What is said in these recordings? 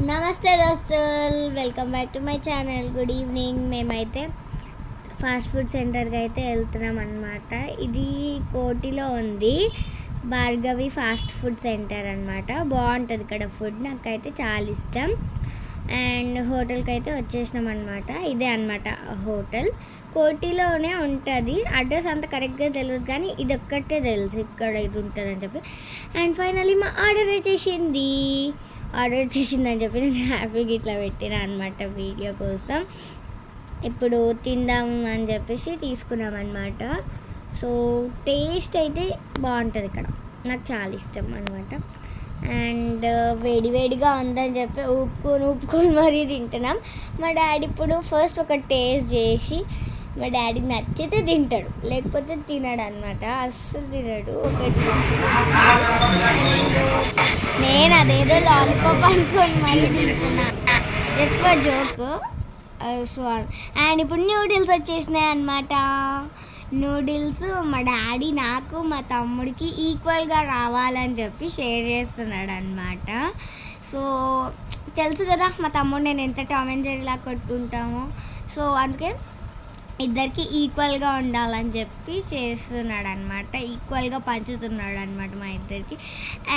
నమస్తే దోస్తులు, welcome back to my channel. Good evening. మేమైతే ఫాస్ట్ ఫుడ్ సెంటర్కి అయితే వెళ్తున్నాం అన్నమాట. ఇది కోటిలో ఉంది, భార్గవి ఫాస్ట్ ఫుడ్ సెంటర్ అన్నమాట. బాగుంటుంది ఇక్కడ ఫుడ్, నాకైతే చాలా ఇష్టం. అండ్ హోటల్కి అయితే వచ్చేసినాం అన్నమాట. ఇదే అన్నమాట హోటల్, కోటిలోనే ఉంటుంది. అడ్రస్ అంత కరెక్ట్గా తెలియదు కానీ ఇది ఒక్కటే తెలుసు ఇక్కడ ఇది ఉంటుందని చెప్పి. అండ్ ఫైనలీ మా ఆర్డర్ చేసిందని చెప్పి నేను హ్యాపీగా ఇట్లా పెట్టినా అనమాట వీడియో కోసం. ఇప్పుడు తిందాం అని చెప్పేసి తీసుకున్నాం అనమాట. సో టేస్ట్ అయితే బాగుంటుంది ఇక్కడ, నాకు చాలా ఇష్టం అనమాట. అండ్ వేడివేడిగా ఉందని చెప్పి ఊపుకొని మరీ తింటున్నాం. మా డాడీ ఇప్పుడు ఫస్ట్ ఒక టేస్ట్ చేసి, మా డాడీకి నచ్చితే తింటాడు, లేకపోతే తినడు అనమాట, అస్సలు తినడు. ఒకటి నేను అదేదో లాలీపాప్ అనుకొని మరీ తింటున్నా, just for joke. So and ఇప్పుడు న్యూడిల్స్ వచ్చేసినాయి అనమాట. నూడిల్స్ మా డాడీ నాకు మా తమ్ముడికి ఈక్వల్గా రావాలని చెప్పి షేర్ చేస్తున్నాడు అనమాట. సో తెలుసు కదా మా తమ్ముడు నేను ఎంత టామ్ అండ్ జెర్రీలా కొట్టుకుంటామో, సో అందుకే ఇద్దరికి ఈక్వల్గా ఉండాలని చెప్పి చేస్తున్నాడు అనమాట, ఈక్వల్గా పంచుతున్నాడు అనమాట మా ఇద్దరికి.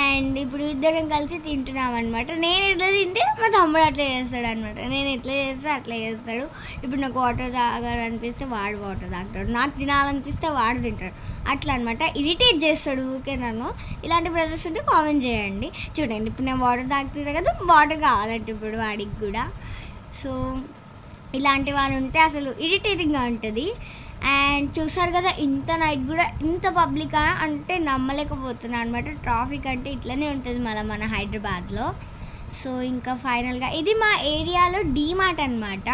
అండ్ ఇప్పుడు ఇద్దరం కలిసి తింటున్నాం అనమాట. నేను ఎట్లా తింటే మా తమ్ముడు అట్లా చేస్తాడు అనమాట, నేను ఎట్లా చేస్తే అట్లా చేస్తాడు. ఇప్పుడు నాకు వాటర్ తాగాలనిపిస్తే వాడు వాటర్ తాగుతాడు, నాకు తినాలనిపిస్తే వాడు తింటాడు, అట్లా అనమాట. ఇరిటేట్ చేస్తాడు ఊరికే నన్ను. ఇలాంటి బ్రదర్స్ ఉంటే కామెంట్ చేయండి. చూడండి ఇప్పుడు నేను వాటర్ తాగుతున్నాను కదా, వాటర్ కావాలంటే ఇప్పుడు వాడికి కూడా. సో ఇలాంటి వాళ్ళు ఉంటే అసలు ఇరిటేటింగ్గా ఉంటుంది. అండ్ చూసారు కదా ఇంత నైట్ కూడా ఇంత పబ్లిక్ అంటే నమ్మలేకపోతున్నాను అనమాట. ట్రాఫిక్ అంటే ఇట్లనే ఉంటుంది మళ్ళీ మన హైదరాబాద్లో. సో ఇంకా ఫైనల్గా ఇది మా ఏరియాలో డీమార్ట్ అనమాట.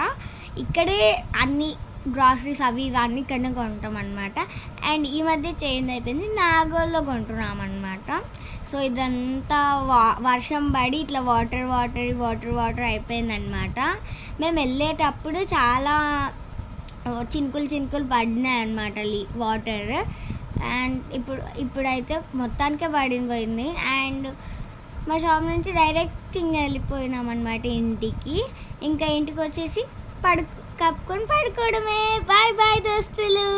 ఇక్కడే అన్ని గ్రాసరీస్ అవి ఇవన్నీ ఇక్కడనే కొంటాం అనమాట. అండ్ ఈ మధ్య చేంజ్ అయిపోయింది, నాగోల్లో కొంటున్నాం అనమాట. సో ఇదంతా వర్షం పడి ఇట్లా వాటర్ అయిపోయిందనమాట. మేము వెళ్ళేటప్పుడు చాలా చినుకులు పడినాయి అనమాట వాటర్. అండ్ ఇప్పుడైతే మొత్తానికే పడిపోయింది. అండ్ మా షాప్ నుంచి డైరెక్ట్ ఇంకా వెళ్ళిపోయినాం అనమాట ఇంటికి. ఇంకా ఇంటికి వచ్చేసి కప్పుకొని పడుకోవడమే. బాయ్ దోస్తులు.